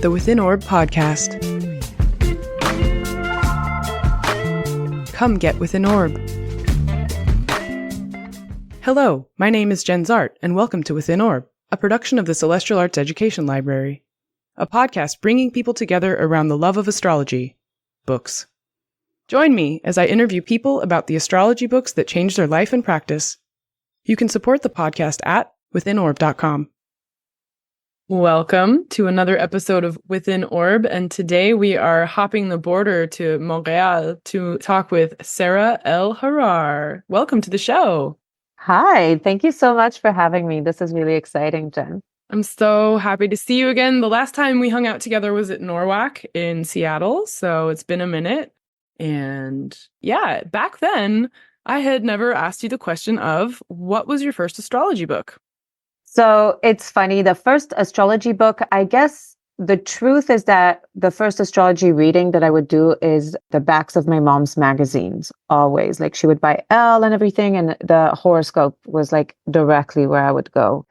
the Within Orb podcast. Come get Within Orb. Hello, my name is Jenn Zahrt, and welcome to Within Orb, a production of the Celestial Arts Education Library, a podcast bringing people together around the love of astrology, books. Join me as I interview people about the astrology books that changed their life and practice. You can support the podcast at withinorb.com. Welcome to another episode of Within Orb, and today we are hopping the border to Montreal to talk with Sarah Elle. Welcome to the show. Hi, thank you so much for having me. This is really exciting, Jen. I'm so happy to see you again. The last time we hung out together was at NORWAC in Seattle, so it's been a minute. And yeah, back then, I had never asked you the question of what was your first astrology book? So it's funny, the first astrology book, I guess the truth is that the first astrology reading that I would do is the backs of my mom's magazines, always. Like she would buy Elle and everything, and the horoscope was like directly where I would go.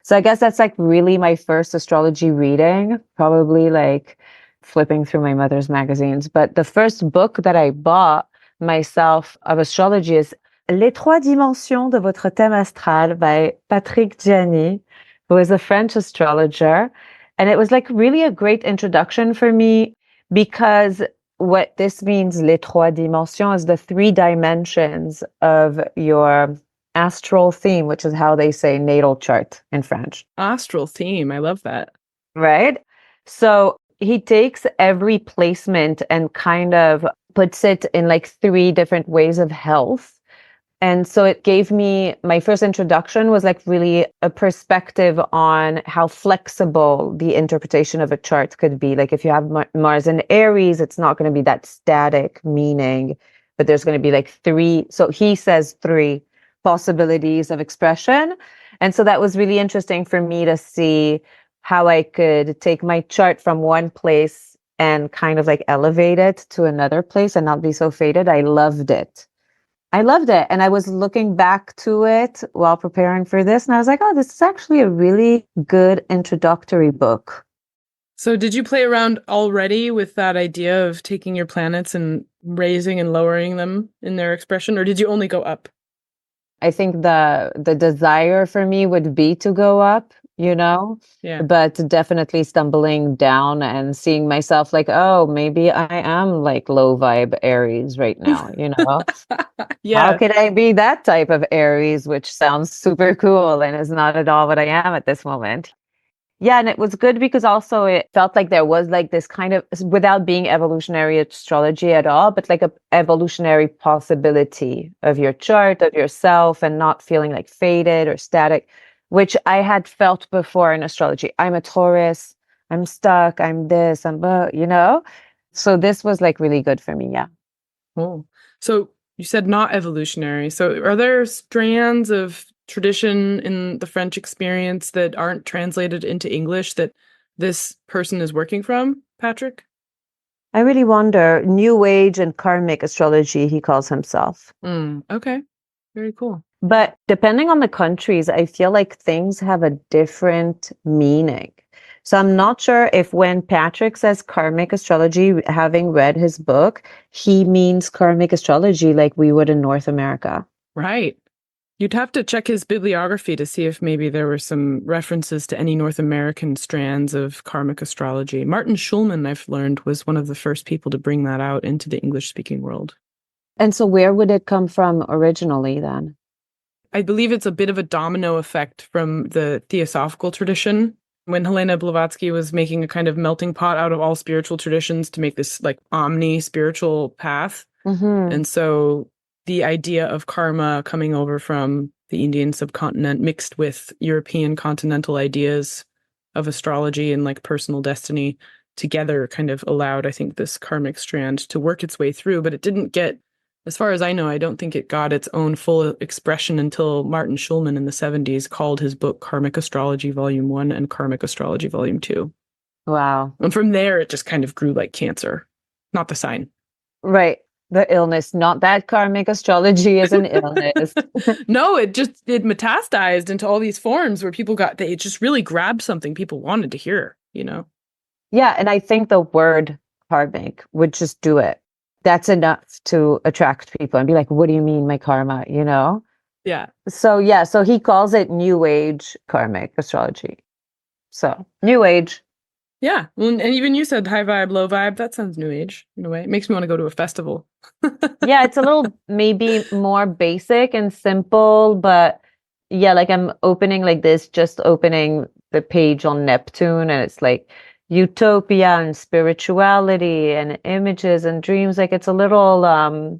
So I guess that's like really my first astrology reading, probably like flipping through my mother's magazines. But the first book that I bought myself of astrology is Les Trois Dimensions de votre thème astral by Patrick Giani, who is a French astrologer. And it was like really a great introduction for me because what this means, Les Trois Dimensions, is the three dimensions of your astral theme, which is how they say natal chart in French. Astral theme. I love that. Right? So he takes every placement and kind of puts it in like three different ways of health. And so it gave me, my first introduction was like really a perspective on how flexible the interpretation of a chart could be. Like if you have Mars in Aries, it's not going to be that static meaning, but there's going to be like three. So he says three possibilities of expression. And so that was really interesting for me to see how I could take my chart from one place and kind of like elevate it to another place and not be so faded. I loved it. And I was looking back to it while preparing for this. And I was like, oh, this is actually a really good introductory book. So did you play around already with that idea of taking your planets and raising and lowering them in their expression? Or did you only go up? I think the desire for me would be to go up, Yeah. But definitely stumbling down and seeing myself like, oh, maybe I am like low vibe Aries right now, Yeah. How could I be that type of Aries, which sounds super cool and is not at all what I am at this moment. Yeah, and it was good because also it felt like there was like this kind of, without being evolutionary astrology at all, but like a evolutionary possibility of your chart, of yourself, and not feeling like faded or static, which I had felt before in astrology. I'm a Taurus, I'm stuck, I'm this, So this was like really good for me, yeah. Oh, so you said not evolutionary. So are there strands of tradition in the French experience that aren't translated into English that this person is working from, Patrick? I really wonder. New Age and Karmic Astrology, he calls himself. Okay. Very cool. But depending on the countries, I feel like things have a different meaning. So I'm not sure if when Patrick says Karmic Astrology, having read his book, he means Karmic Astrology like we would in North America. Right. You'd have to check his bibliography to see if maybe there were some references to any North American strands of Karmic Astrology. Martin Schulman, I've learned, was one of the first people to bring that out into the English-speaking world. And so where would it come from originally then? I believe it's a bit of a domino effect from the Theosophical tradition. When Helena Blavatsky was making a kind of melting pot out of all spiritual traditions to make this like omni-spiritual path. Mm-hmm. And so the idea of karma coming over from the Indian subcontinent mixed with European continental ideas of astrology and like personal destiny together kind of allowed, I think, this karmic strand to work its way through. But it didn't get, as far as I know, I don't think it got its own full expression until Martin Schulman in the 70s called his book Karmic Astrology Volume 1 and Karmic Astrology Volume 2. Wow. And from there, it just kind of grew like cancer. Not the sign. Right. The illness, not that karmic astrology is an illness. No, it metastasized into all these forms where it just really grabbed something people wanted to hear, Yeah, and I think the word karmic would just do it. That's enough to attract people and be like, what do you mean my karma, you know? Yeah. So yeah, so he calls it New Age karmic astrology. So New Age. Yeah. Well, and even you said high vibe, low vibe. That sounds new age in a way. It makes me want to go to a festival. Yeah, it's a little maybe more basic and simple, but yeah, like I'm opening like this, just opening the page on Neptune, and it's like utopia and spirituality and images and dreams. Like it's a little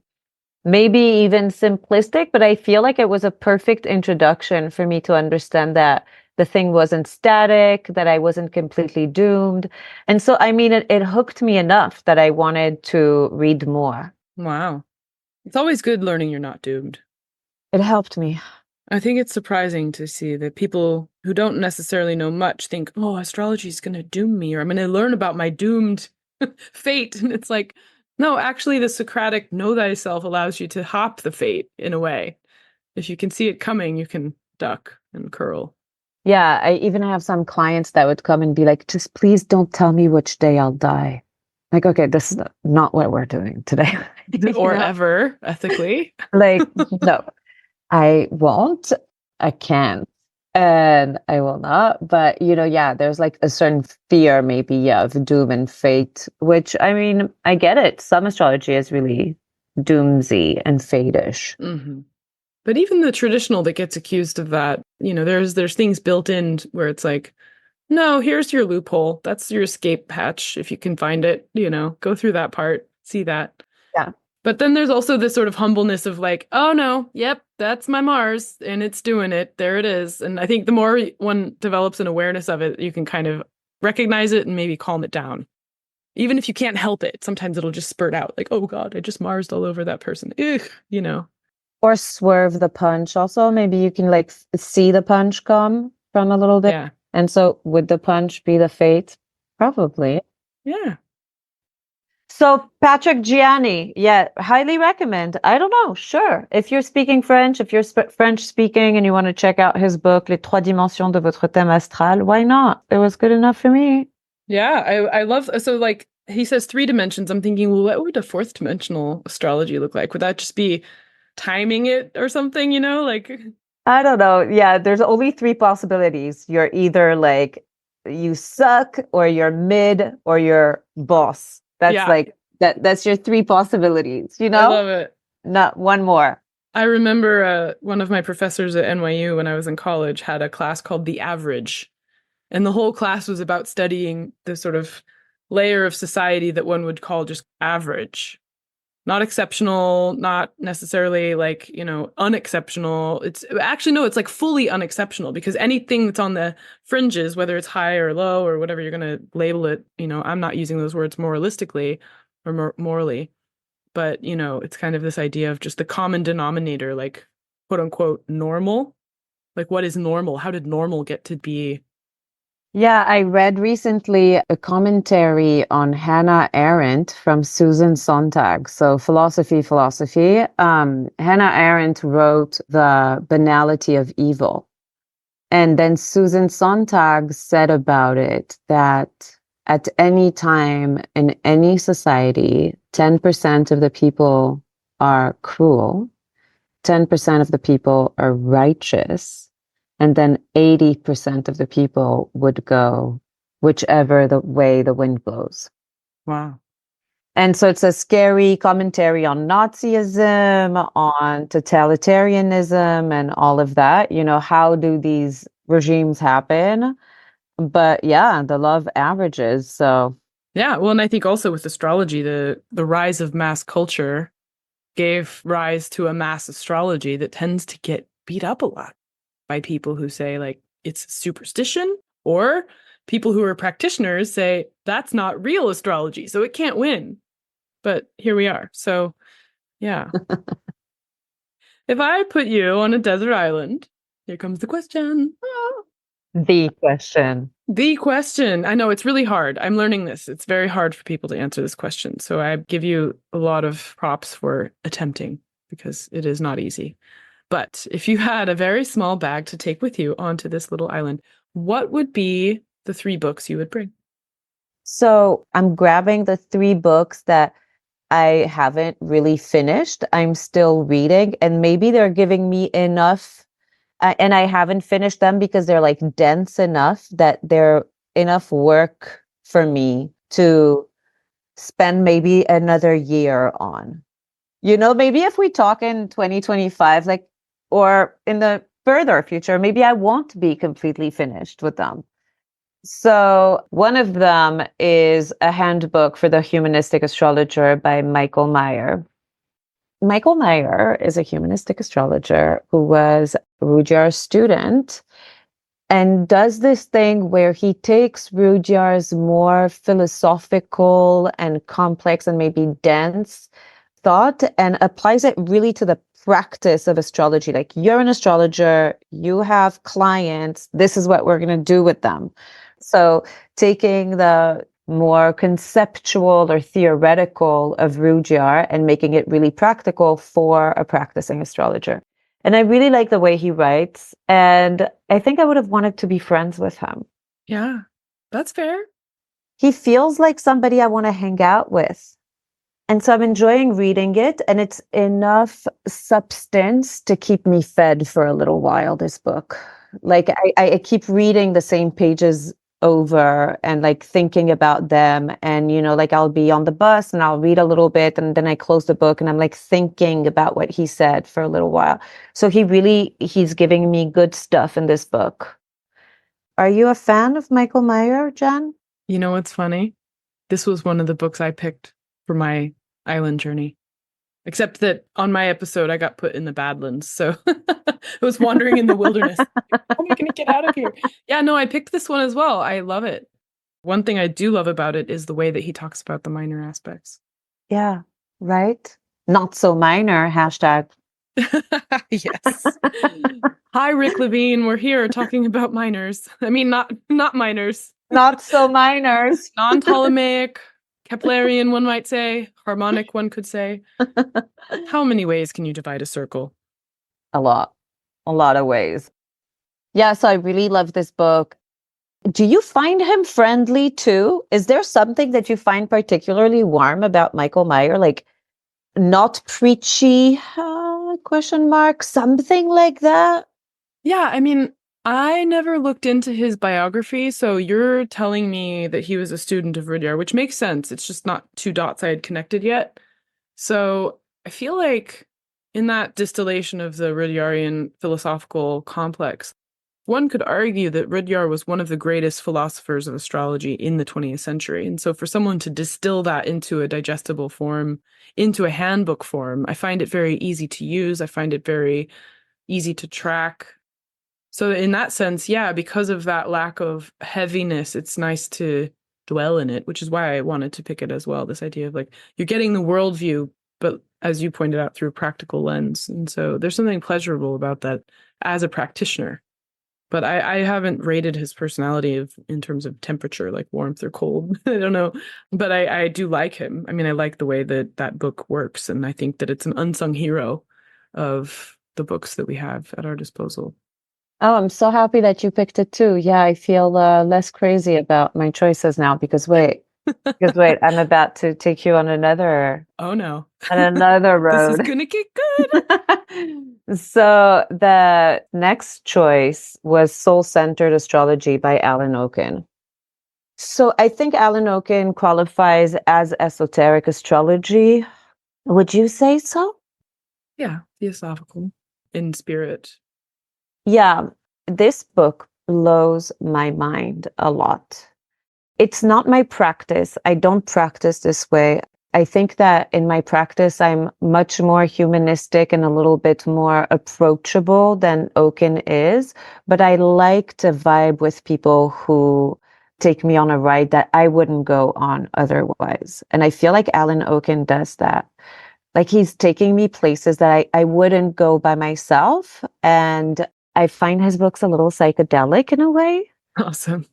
maybe even simplistic, but I feel like it was a perfect introduction for me to understand that the thing wasn't static, that I wasn't completely doomed. And so, I mean, it hooked me enough that I wanted to read more. Wow. It's always good learning you're not doomed. It helped me. I think it's surprising to see that people who don't necessarily know much think, oh, astrology is going to doom me, or I'm going to learn about my doomed fate. And it's like, no, actually, the Socratic know thyself allows you to hop the fate in a way. If you can see it coming, you can duck and curl. Yeah, I even have some clients that would come and be like, just please don't tell me which day I'll die. Like, okay, this is not what we're doing today. Or ever, ethically. Like, no, I won't, I can't, and I will not. But, yeah, there's like a certain fear maybe, yeah, of doom and fate, which, I mean, I get it. Some astrology is really doomsy and fate-ish. Mm-hmm. But even the traditional that gets accused of that, there's things built in where it's like, no, here's your loophole. That's your escape hatch. If you can find it, go through that part, see that. Yeah. But then there's also this sort of humbleness of like, oh no, yep, that's my Mars and it's doing it. There it is. And I think the more one develops an awareness of it, you can kind of recognize it and maybe calm it down. Even if you can't help it, sometimes it'll just spurt out like, oh God, I just Marsed all over that person. Ugh. Or swerve the punch. Also, maybe you can like see the punch come from a little bit. Yeah. And so would the punch be the fate? Probably. Yeah. So Patrick Giani, yeah, highly recommend. I don't know, sure. If you're speaking French, if you're French speaking and you want to check out his book, Les Trois Dimensions de votre thème astral, why not? It was good enough for me. Yeah, I love, so like he says 3 dimensions. I'm thinking, well, what would a 4th dimensional astrology look like? Would that just be timing it or something, like I don't know. Yeah, there's only 3 possibilities. You're either like you suck or you're mid or you're boss. That's like that's your 3 possibilities, I love it. Not one more. I remember one of my professors at NYU when I was in college had a class called The Average. And the whole class was about studying the sort of layer of society that one would call just average. Not exceptional, not necessarily like, unexceptional. It's actually, no, it's like fully unexceptional because anything that's on the fringes, whether it's high or low or whatever you're going to label it, I'm not using those words moralistically or morally, but, it's kind of this idea of just the common denominator, like quote unquote normal. Like what is normal? How did normal get to be? Yeah, I read recently a commentary on Hannah Arendt from Susan Sontag. So philosophy. Hannah Arendt wrote The Banality of Evil. And then Susan Sontag said about it that at any time in any society, 10% of the people are cruel, 10% of the people are righteous, and then 80% of the people would go whichever the way the wind blows. Wow. And so it's a scary commentary on Nazism, on totalitarianism, and all of that. How do these regimes happen? But yeah, the love averages. So yeah, well, and I think also with astrology, the rise of mass culture gave rise to a mass astrology that tends to get beat up a lot by people who say like it's superstition, or people who are practitioners say that's not real astrology, so it can't win. But here we are. So yeah. If I put you on a desert island, here comes the question. the question. The question. I know it's really hard. I'm learning this. It's very hard for people to answer this question. So I give you a lot of props for attempting because it is not easy. But if you had a very small bag to take with you onto this little island, what would be the 3 books you would bring? So I'm grabbing the 3 books that I haven't really finished. I'm still reading, and maybe they're giving me enough, and I haven't finished them because they're like dense enough that they're enough work for me to spend maybe another year on. Maybe if we talk in 2025, like, or in the further future, maybe I won't be completely finished with them. So one of them is a handbook for the Humanistic Astrologer by Michael Meyer. Michael Meyer is a humanistic astrologer who was Rudhyar's student and does this thing where he takes Rudhyar's more philosophical and complex and maybe dense thought and applies it really to the practice of astrology. Like, you're an astrologer, you have clients, this is what we're going to do with them. So taking the more conceptual or theoretical of Rudhyar and making it really practical for a practicing astrologer. And I really like the way he writes, and I think I would have wanted to be friends with him. Yeah, that's fair. He feels like somebody I want to hang out with. And so I'm enjoying reading it, and it's enough substance to keep me fed for a little while, this book. Like, I keep reading the same pages over and like thinking about them, and like I'll be on the bus and I'll read a little bit and then I close the book and I'm like thinking about what he said for a little while. So he's giving me good stuff in this book. Are you a fan of Michael Meyer, Jenn? You know what's funny? This was one of the books I picked for my island journey. Except that on my episode, I got put in the Badlands. So I was wandering in the wilderness. How am I going to get out of here? Yeah, no, I picked this one as well. I love it. One thing I do love about it is the way that he talks about the minor aspects. Yeah, right? Not so minor, hashtag. Yes. Hi, Rick Levine. We're here talking about minors. I mean, not minors. Not so minors. Non-Ptolemaic, Keplerian, one might say. Harmonic, one could say. How many ways can you divide a circle? A lot of ways. Yeah, so I really love this book. Do you find him friendly too? Is there something that you find particularly warm about Michael Meyer? Like, not preachy, question mark, something like that? Yeah, I mean, I never looked into his biography, so you're telling me that he was a student of Rudhyar, which makes sense. It's just not 2 dots I had connected yet. So I feel like in that distillation of the Rudhyarian philosophical complex, one could argue that Rudhyar was one of the greatest philosophers of astrology in the 20th century. And so for someone to distill that into a digestible form, into a handbook form, I find it very easy to use. I find it very easy to track. So in that sense, yeah, because of that lack of heaviness, it's nice to dwell in it, which is why I wanted to pick it as well. This idea of like, you're getting the worldview, but as you pointed out, through a practical lens. And so there's something pleasurable about that as a practitioner. But I haven't rated his personality in terms of temperature, like warmth or cold. I don't know. But I do like him. I mean, I like the way that book works. And I think that it's an unsung hero of the books that we have at our disposal. Oh, I'm so happy that you picked it too. Yeah, I feel less crazy about my choices now because wait, I'm about to take you on another. Oh no. On another road. This is gonna get good. So the next choice was Soul-Centered Astrology by Alan Okun. So I think Alan Okun qualifies as esoteric astrology. Would you say so? Yeah, theosophical in spirit. Yeah, this book blows my mind a lot. It's not my practice. I don't practice this way. I think that in my practice, I'm much more humanistic and a little bit more approachable than Okun is. But I like to vibe with people who take me on a ride that I wouldn't go on otherwise. And I feel like Alan Okun does that. Like, he's taking me places that I wouldn't go by myself. And I find his books a little psychedelic in a way. Awesome.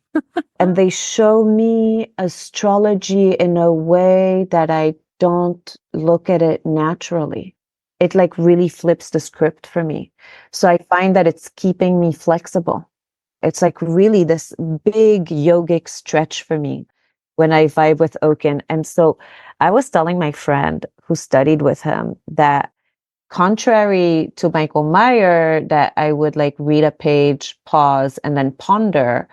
And they show me astrology in a way that I don't look at it naturally. It like really flips the script for me. So I find that it's keeping me flexible. It's like really this big yogic stretch for me. when I vibe with Oken. And so I was telling my friend who studied with him that contrary to Michael Meyer, that I would like read a page, pause, and then ponder,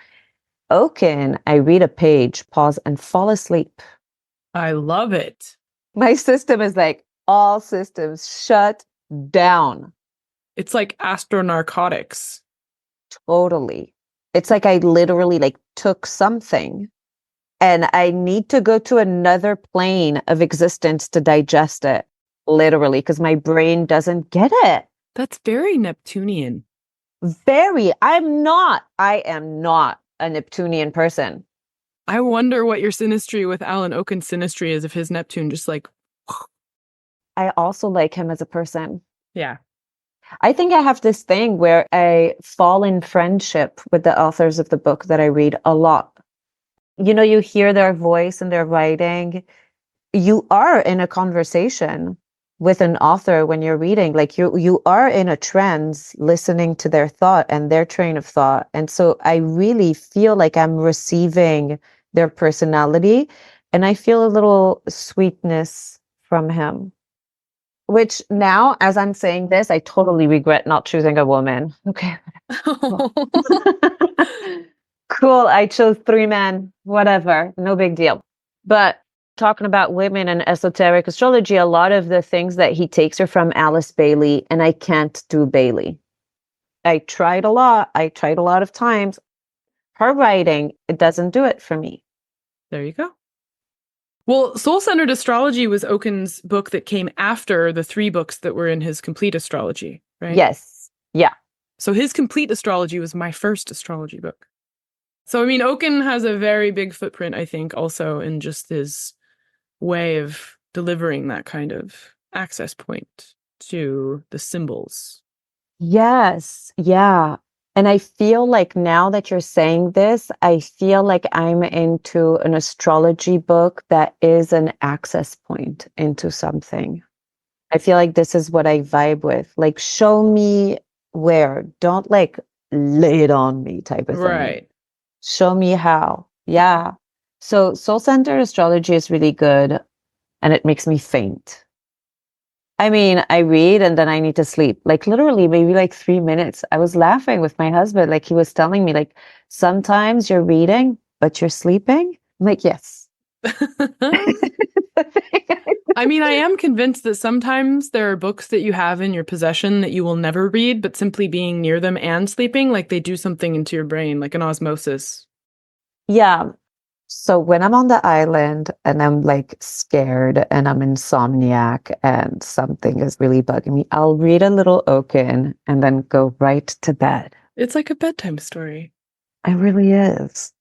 Oken, I read a page, pause, and fall asleep. I love it. My system is like all systems shut down. It's like astronarcotics. Totally. It's like I literally like took something and I need to go to another plane of existence to digest it. Literally, because my brain doesn't get it. That's very Neptunian. Very. I am not a Neptunian person. I wonder what your synastry with Alan Oken's synastry is, if his Neptune just like... I also like him as a person. Yeah. I think I have this thing where I fall in friendship with the authors of the book that I read a lot. You know, you hear their voice and their writing. You are in a conversation with an author when you're reading, like you are in a trance listening to their thought and their train of thought. And so I really feel like I'm receiving their personality, and I feel a little sweetness from him, which now, as I'm saying this, I totally regret not choosing a woman. Okay. Cool. Cool. I chose 3 men, whatever, no big deal. But talking about women and esoteric astrology, a lot of the things that he takes are from Alice Bailey, and I can't do Bailey. I tried a lot of times. Her writing, it doesn't do it for me. There you go. Well, Soul-Centered Astrology was Oken's book that came after the 3 books that were in his Complete Astrology, right? Yes. Yeah. So his Complete Astrology was my first astrology book. So, I mean, Oken has a very big footprint, I think, also in just his way of delivering that kind of access point to the symbols. Yes. Yeah. And I feel like now that you're saying this, I feel like I'm into an astrology book that is an access point into something. I feel like this is what I vibe with. Like, show me where. Don't like lay it on me type of thing. Right. Show me how. Yeah. So soul-centered astrology is really good, and it makes me faint. I mean, I read and then I need to sleep. Like literally maybe like 3 minutes. I was laughing with my husband. Like he was telling me like, sometimes you're reading, but you're sleeping. I'm like, yes. I mean, I am convinced that sometimes there are books that you have in your possession that you will never read, but simply being near them and sleeping, like they do something into your brain, like an osmosis. Yeah. So when I'm on the island and I'm like scared and I'm insomniac and something is really bugging me, I'll read a little Oken and then go right to bed. It's like a bedtime story. It really is.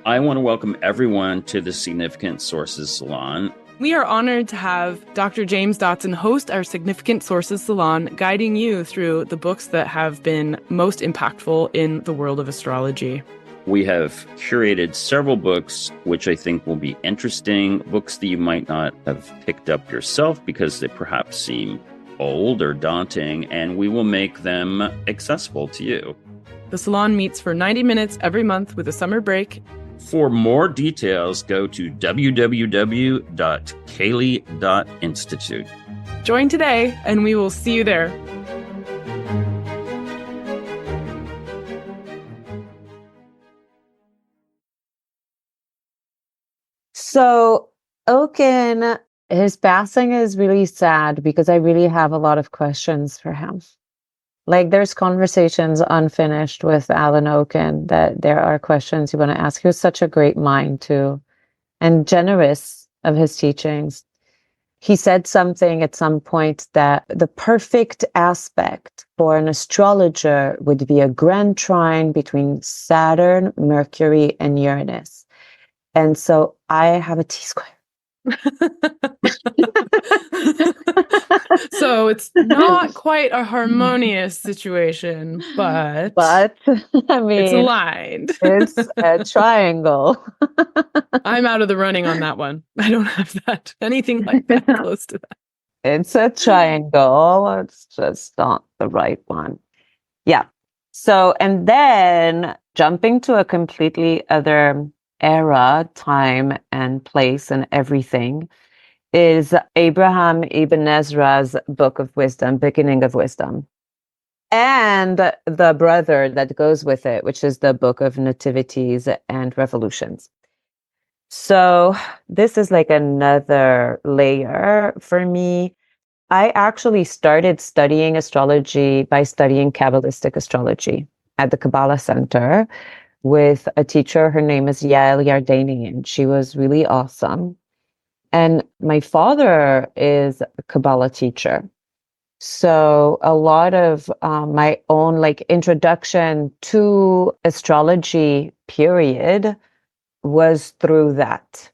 I want to welcome everyone to the Significant Sources Salon. We are honored to have Dr. James Dotson host our Significant Sources Salon, guiding you through the books that have been most impactful in the world of astrology. We have curated several books which I think will be interesting, books that you might not have picked up yourself because they perhaps seem old or daunting, and we will make them accessible to you. The salon meets for 90 minutes every month with a summer break. For more details, go to www.CAELi.Institute. Join today, and we will see you there. So Oken, his passing is really sad because I really have a lot of questions for him. Like there's conversations unfinished with Alan Oken that there are questions you want to ask. He was such a great mind too, and generous of his teachings. He said something at some point that the perfect aspect for an astrologer would be a grand trine between Saturn, Mercury, and Uranus. And so I have a T-square. So it's not quite a harmonious situation, but I mean, it's aligned. It's a triangle. I'm out of the running on that one. I don't have that. Anything like that close to that. It's a triangle. It's just not the right one. Yeah. So, and then jumping to a completely other era, time and place and everything is Abraham Ibn Ezra's Book of Wisdom, Beginning of Wisdom. And the brother that goes with it, which is the Book of Nativities and Revolutions. So this is like another layer for me. I actually started studying astrology by studying Kabbalistic astrology at the Kabbalah Center with a teacher. Her name is Yael Yardanian. She was really awesome. And my father is a Kabbalah teacher. So a lot of my own like introduction to astrology period was through that.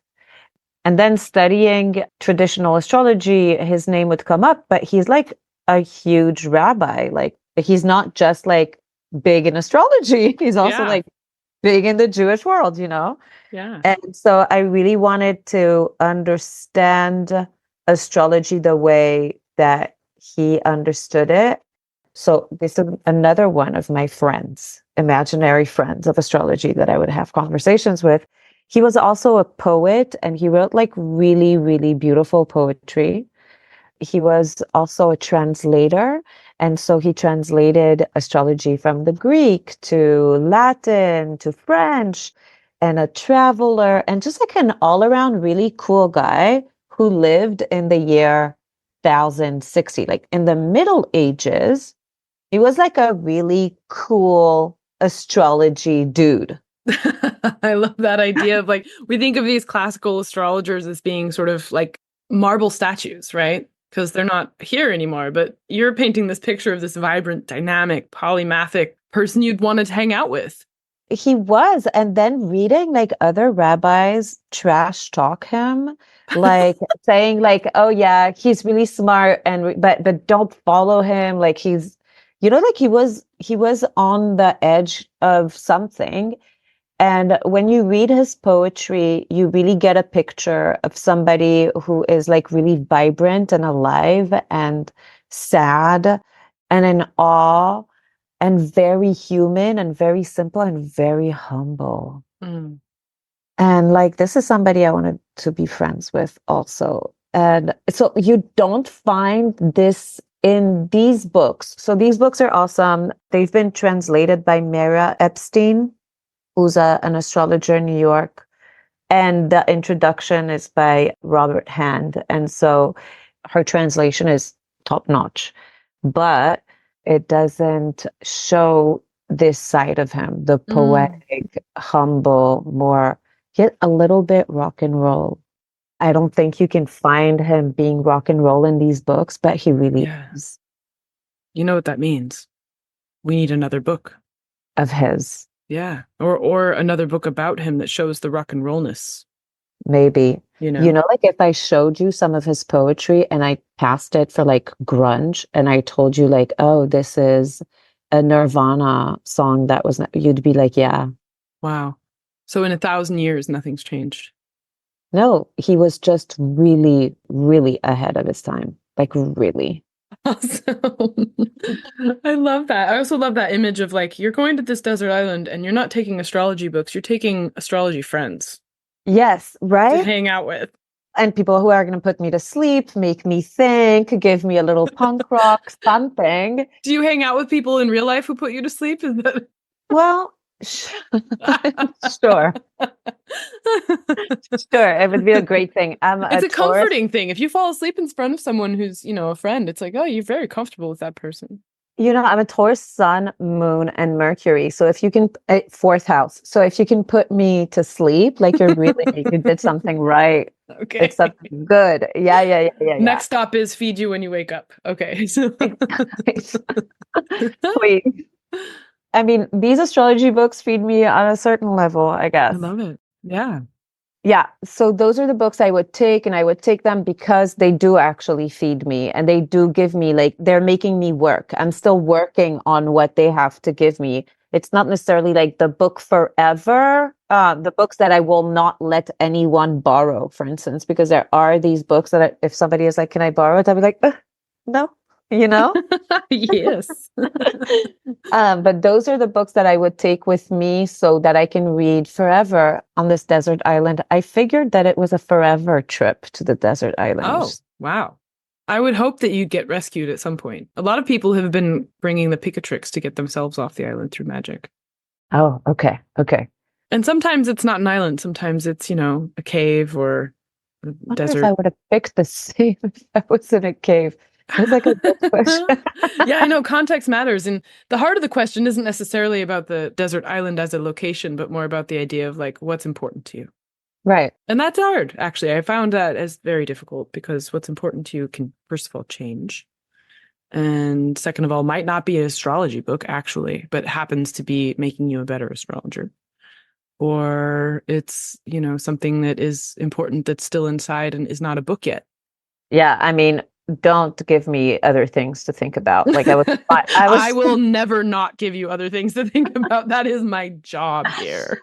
And then studying traditional astrology, his name would come up, but he's like a huge rabbi. Like he's not just like big in astrology. He's also like big in the Jewish world, you know? Yeah. And so I really wanted to understand astrology the way that he understood it. So this is another one of my friends, imaginary friends of astrology that I would have conversations with. He was also a poet and he wrote like really, really beautiful poetry. He was also a translator. And so he translated astrology from the Greek to Latin to French, and a traveler and just like an all around really cool guy who lived in the year 1060, like in the Middle Ages. He was like a really cool astrology dude. I love that idea of like, we think of these classical astrologers as being sort of like marble statues, right? Because they're not here anymore. But you're painting this picture of this vibrant, dynamic, polymathic person you'd want to hang out with. He was. And then reading like other rabbis trash talk him, like saying like, oh yeah, he's really smart and but don't follow him. Like he's, you know, like he was on the edge of something. And when you read his poetry, you really get a picture of somebody who is like really vibrant and alive and sad and in awe and very human and very simple and very humble. Mm. And like, this is somebody I wanted to be friends with also. And so you don't find this in these books. So these books are awesome. They've been translated by Meira Epstein, who's an astrologer in New York. And the introduction is by Robert Hand. And so her translation is top notch, but it doesn't show this side of him, the poetic, humble, more, yet a little bit rock and roll. I don't think you can find him being rock and roll in these books, but he really is. You know what that means? We need another book of his. Yeah. Or another book about him that shows the rock and rollness. Maybe. You know, like if I showed you some of his poetry and I passed it for like grunge and I told you like, oh, this is a Nirvana song that was, you'd be like, yeah. Wow. So in 1,000 years, nothing's changed. No, he was just really, really ahead of his time. Like really. Awesome. I love that. I also love that image of like, you're going to this desert island and you're not taking astrology books, you're taking astrology friends. Yes, right? To hang out with. And people who are going to put me to sleep, make me think, give me a little punk rock, something. Do you hang out with people in real life who put you to sleep? Is that... Well, sure. Sure, it would be a great thing. It's a comforting thing. If you fall asleep in front of someone who's, you know, a friend, it's like, oh, you're very comfortable with that person. You know, I'm a Taurus, Sun, Moon, and Mercury. So if you can, fourth house. So if you can put me to sleep, like you're really, you did something right. Okay. It's something good. Yeah. Next stop is feed you when you wake up. Okay. Sweet. I mean, these astrology books feed me on a certain level, I guess. I love it. Yeah. Yeah. So those are the books I would take, and I would take them because they do actually feed me and they do give me, like, they're making me work. I'm still working on what they have to give me. It's not necessarily like the book forever, the books that I will not let anyone borrow, for instance, because there are these books that if somebody is like, can I borrow it? I'll be like, no. you know? Yes. But those are the books that I would take with me so that I can read forever on this desert island. I figured that it was a forever trip to the desert island. Oh, wow. I would hope that you get rescued at some point. A lot of people have been bringing the Picatrix to get themselves off the island through magic. Oh, okay. Okay. And sometimes it's not an island. Sometimes it's, a cave or a I wonder desert. if I would have picked the same if I was in a cave. It's like a good question. Yeah, I know context matters. And the heart of the question isn't necessarily about the desert island as a location, but more about the idea of like what's important to you. Right. And that's hard, actually. I found that as very difficult because what's important to you can, first of all, change. And second of all, might not be an astrology book, actually, but happens to be making you a better astrologer. Or it's, something that is important that's still inside and is not a book yet. Yeah. I mean, don't give me other things to think about. Like I will never not give you other things to think about. That is my job here.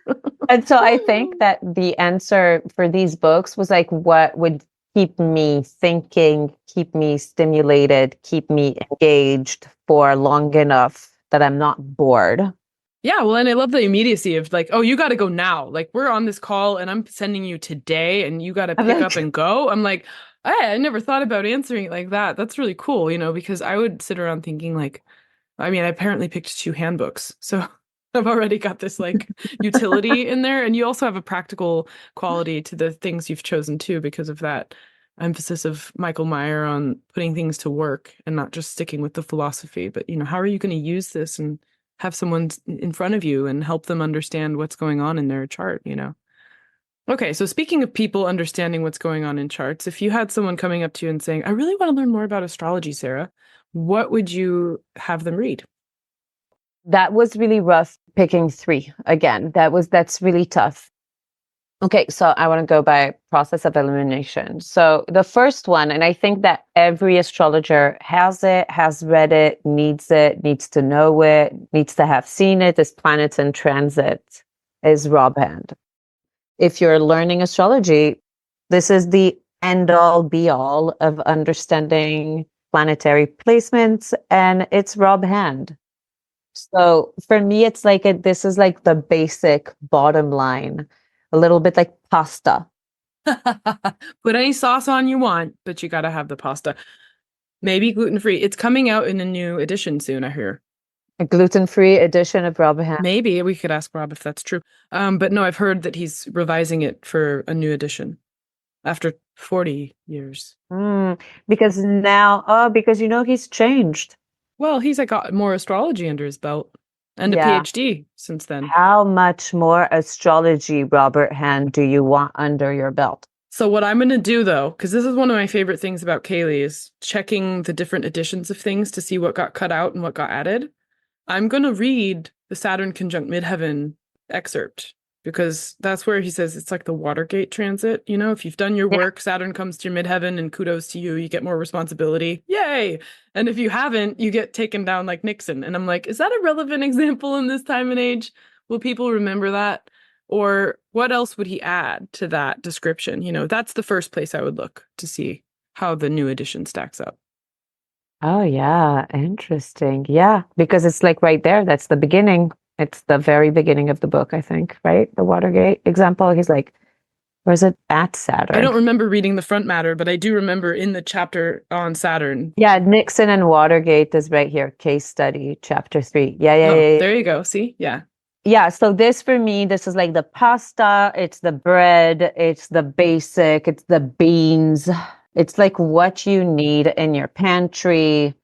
And so I think that the answer for these books was like what would keep me thinking, keep me stimulated, keep me engaged for long enough that I'm not bored. Yeah, well, and I love the immediacy of like, oh, you got to go now. Like, we're on this call and I'm sending you today and you got to pick up and go. I'm like, I never thought about answering it like that. That's really cool, because I would sit around thinking like, I apparently picked 2 handbooks. So I've already got this like utility in there. And you also have a practical quality to the things you've chosen too, because of that emphasis of Michael Meyer on putting things to work and not just sticking with the philosophy. But, how are you going to use this and have someone in front of you and help them understand what's going on in their chart, Okay, so speaking of people understanding what's going on in charts, if you had someone coming up to you and saying, I really want to learn more about astrology, Sarah, what would you have them read? That was really rough picking 3. Again, that's really tough. Okay, so I want to go by process of elimination. So the first one, and I think that every astrologer has it, has read it, needs to know it, needs to have seen it, is planets in transit, is Rob Hand. If you're learning astrology, this is the end all be all of understanding planetary placements, and it's Rob Hand. So for me, it's like this is like the basic bottom line, a little bit like pasta. Put any sauce on you want, but you got to have the pasta. Maybe gluten-free. It's coming out in a new edition soon, I hear. A gluten-free edition of Rob Hand. Maybe we could ask Rob if that's true. But no, I've heard that he's revising it for a new edition after 40 years. Because now, because he's changed. Well, he's got more astrology under his belt and a PhD since then. How much more astrology, Robert Hand, do you want under your belt? So what I'm going to do, though, because this is one of my favorite things about CAELi, is checking the different editions of things to see what got cut out and what got added. I'm going to read the Saturn conjunct midheaven excerpt, because that's where he says it's like the Watergate transit. If you've done your work, Saturn comes to your midheaven and kudos to you. You get more responsibility. Yay. And if you haven't, you get taken down like Nixon. And I'm like, is that a relevant example in this time and age? Will people remember that? Or what else would he add to that description? That's the first place I would look to see how the new edition stacks up. Oh, yeah. Interesting. Yeah. Because it's like right there. That's the beginning. It's the very beginning of the book, I think, right? The Watergate example. He's like, where's it at Saturn? I don't remember reading the front matter, but I do remember in the chapter on Saturn. Yeah, Nixon and Watergate is right here. Case study, chapter 3. Yeah. There you go. See? Yeah. Yeah. So this for me, this is like the pasta, it's the bread, it's the basic, it's the beans. It's like what you need in your pantry.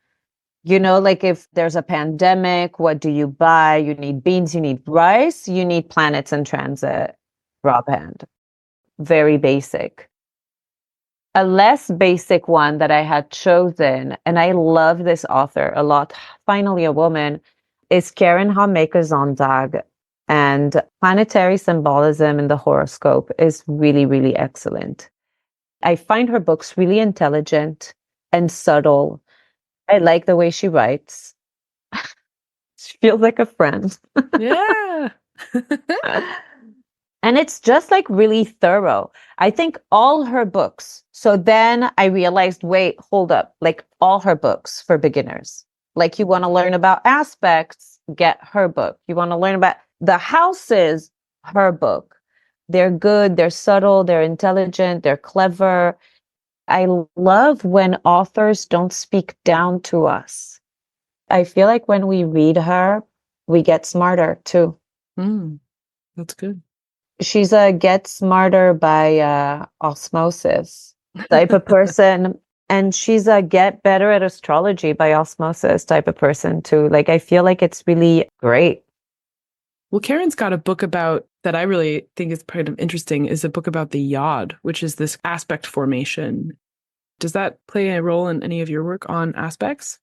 Like if there's a pandemic, what do you buy? You need beans, you need rice, you need planets in transit. Rob Hand. Very basic. A less basic one that I had chosen, and I love this author a lot, finally a woman, is Karen Hamaker-Zondag. And planetary symbolism in the horoscope is really, really excellent. I find her books really intelligent and subtle. I like the way she writes. She feels like a friend. Yeah. And it's just like really thorough. I think all her books. So then I realized, wait, hold up. Like all her books for beginners. Like you want to learn about aspects, get her book. You want to learn about the houses, her book. They're good, they're subtle, they're intelligent, they're clever. I love when authors don't speak down to us. I feel like when we read her, we get smarter too. That's good. She's a get smarter by osmosis type of person. And she's a get better at astrology by osmosis type of person too. Like, I feel like it's really great. Well, Karen's got a book about that I really think is kind of interesting, is a book about the yod, which is this aspect formation. Does that play a role in any of your work on aspects?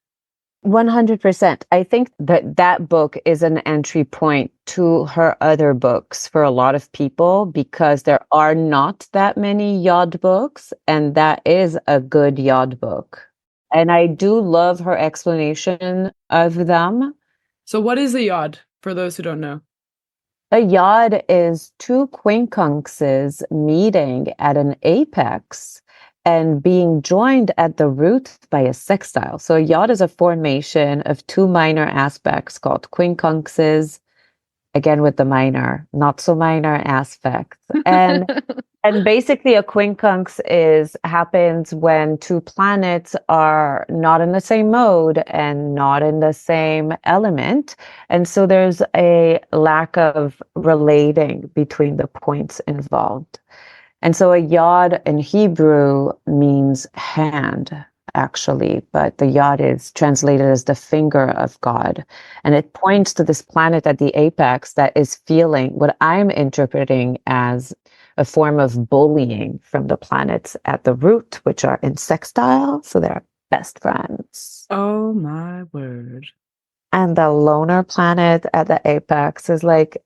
100%. I think that book is an entry point to her other books for a lot of people, because there are not that many yod books, and that is a good yod book. And I do love her explanation of them. So what is a yod, for those who don't know? A yod is two quincunxes meeting at an apex and being joined at the root by a sextile. So a yod is a formation of two minor aspects called quincunxes, again with the minor, not so minor aspects. And basically a quincunx happens when two planets are not in the same mode and not in the same element. And so there's a lack of relating between the points involved. And so a yod in Hebrew means hand, actually, but the yod is translated as the finger of God. And it points to this planet at the apex that is feeling what I'm interpreting as a form of bullying from the planets at the root, which are in sextile. So they're best friends. Oh my word. And the loner planet at the apex is like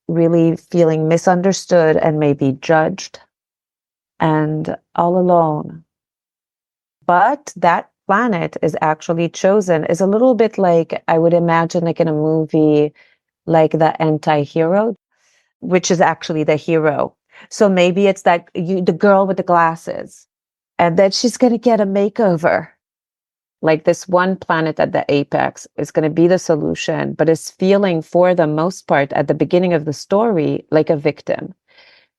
really feeling misunderstood and maybe judged and all alone. But that planet is actually chosen, is a little bit like, I would imagine, like in a movie, like the anti-hero, which is actually the hero. So maybe it's that the girl with the glasses, and then she's going to get a makeover. Like this one planet at the apex is going to be the solution, but is feeling for the most part at the beginning of the story like a victim,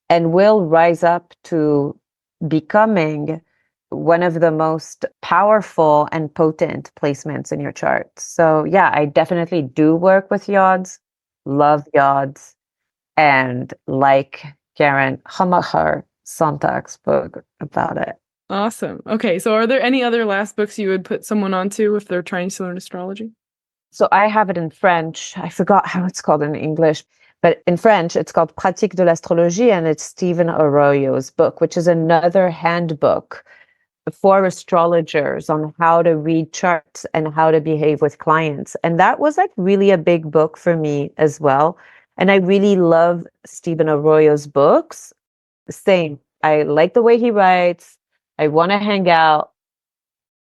and will rise up to becoming one of the most powerful and potent placements in your chart. So yeah, I definitely do work with yods, love yods, and like Karen Hamaker-Zondag's book about it. Awesome. Okay, so are there any other last books you would put someone onto if they're trying to learn astrology? So I have it in French. I forgot how it's called in English, but in French, it's called Pratique de l'Astrologie, and it's Stephen Arroyo's book, which is another handbook for astrologers on how to read charts and how to behave with clients. And that was like really a big book for me as well. And I really love Stephen Arroyo's books. Same. I like the way he writes. I want to hang out.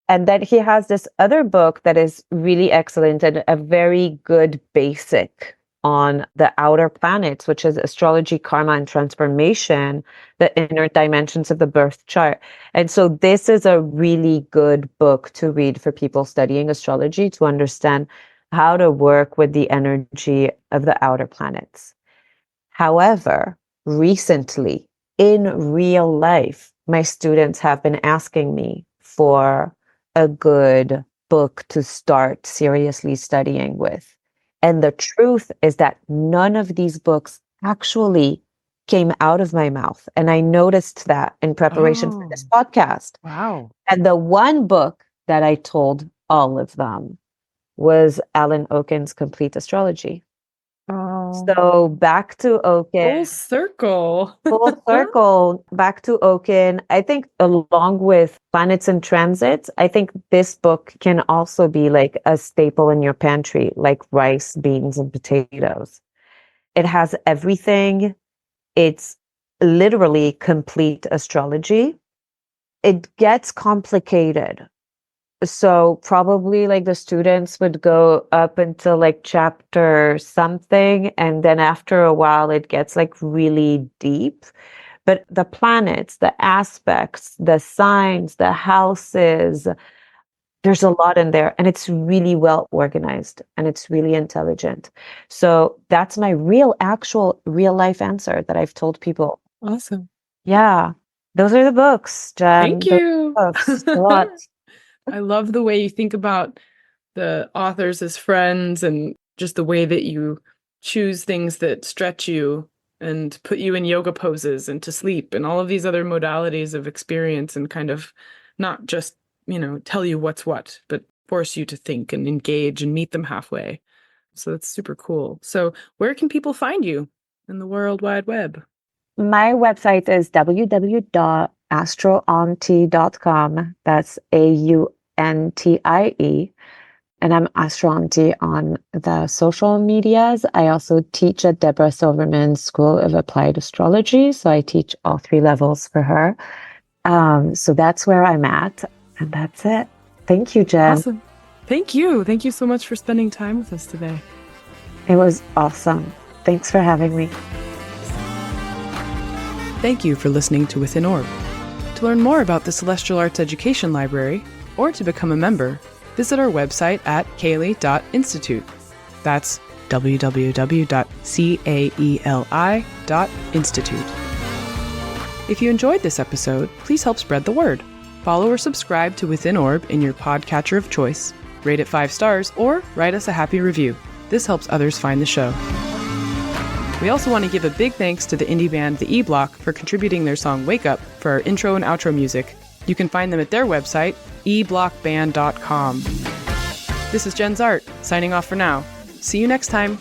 And then he has this other book that is really excellent and a very good basic on the outer planets, which is Astrology, Karma, and Transformation, the inner dimensions of the birth chart. And so this is a really good book to read for people studying astrology, to understand how to work with the energy of the outer planets. However, recently, in real life, my students have been asking me for a good book to start seriously studying with. And the truth is that none of these books actually came out of my mouth. And I noticed that in preparation for this podcast. Wow. And the one book that I told all of them was Alan Oken's Complete Astrology. Oh. So back to Oken. Full circle. Full circle, back to Oken. I think along with Planets and Transits, I think this book can also be like a staple in your pantry, like rice, beans, and potatoes. It has everything. It's literally complete astrology. It gets complicated So probably like the students would go up until like chapter something, and then after a while it gets like really deep. But the planets, the aspects, the signs, the houses, there's a lot in there, and it's really well organized and it's really intelligent. So that's my actual real life answer that I've told people. Awesome. Yeah. Those are the books, Jenn. Thank you. Books. A lot. I love the way you think about the authors as friends and just the way that you choose things that stretch you and put you in yoga poses and to sleep and all of these other modalities of experience and kind of not just, tell you what's what, but force you to think and engage and meet them halfway. So that's super cool. So where can people find you in the World Wide Web? My website is www.astroauntie.com. That's AUNTIE. And I'm Astro Auntie on the social medias. I also teach at Debra Silverman's School of Applied Astrology. So I teach all 3 levels for her. So that's where I'm at. And that's it. Thank you, Jenn. Awesome. Thank you. Thank you so much for spending time with us today. It was awesome. Thanks for having me. Thank you for listening to Within Orb. To learn more about the Celestial Arts Education Library, or to become a member, visit our website at CAELi.Institute. That's www.caeli.institute. If you enjoyed this episode, please help spread the word. Follow or subscribe to Within Orb in your podcatcher of choice, rate it 5 stars, or write us a happy review. This helps others find the show. We also want to give a big thanks to the indie band The E-Block for contributing their song Wake Up for our intro and outro music. You can find them at their website, eblockband.com. This is Jenn Zahrt, signing off for now. See you next time.